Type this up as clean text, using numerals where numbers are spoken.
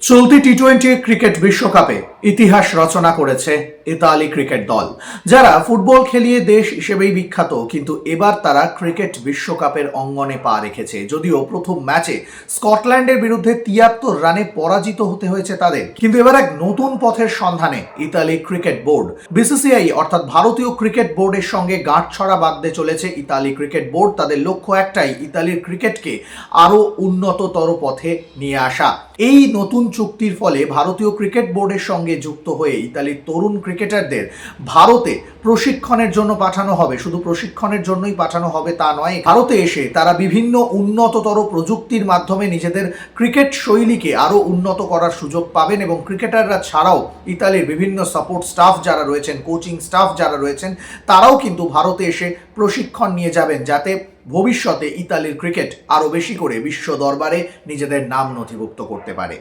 চলতি টি-20 ক্রিকেট বিশ্বকাপে ইতিহাস রচনা করেছে ইতালি ক্রিকেট দল, যারা ফুটবল খেলিয়ে দেশ হিসেবেই বিখ্যাত। কিন্তু এবার তারা ক্রিকেট বিশ্বকাপের অঙ্গনে পা রেখেছে। যদিও প্রথম ম্যাচে স্কটল্যান্ডের বিরুদ্ধে ৭৩ রানে পরাজিত হতে হয়েছে তাদের, কিন্তু এবার এক নতুন পথের সন্ধানে ইতালি ক্রিকেট বোর্ড। বিসিসিআই অর্থাৎ ভারতীয় ক্রিকেট বোর্ডের সঙ্গে গাঁটছড়া বাঁধতে চলেছে ইতালি ক্রিকেট বোর্ড। তাদের লক্ষ্য একটাই, ইতালির ক্রিকেটকে আরও উন্নততর পথে নিয়ে আসা। এই নতুন চুক্তির ফলে ভারতীয় ক্রিকেট বোর্ডের সঙ্গে যুক্ত হয়ে ইতালির তরুণ ক্রিকেটারদের ভারতে প্রশিক্ষণের জন্য পাঠানো হবে। শুধু প্রশিক্ষণের জন্যই পাঠানো হবে তা নয়, ভারতে এসে তারা বিভিন্ন উন্নততর প্রযুক্তির মাধ্যমে নিজেদের ক্রিকেট শৈলীকে আরও উন্নত করার সুযোগ পাবেন এবং ক্রিকেটাররা ছাড়াও ইতালির বিভিন্ন সাপোর্ট স্টাফ যারা রয়েছেন, কোচিং স্টাফ যারা রয়েছেন, তারাও কিন্তু ভারতে এসে প্রশিক্ষণ নিয়ে যাবেন, যাতে ভবিষ্যতে ইতালির ক্রিকেট আরও বেশি করে বিশ্ব দরবারে নিজেদের নাম নথিভুক্ত করতে পারে।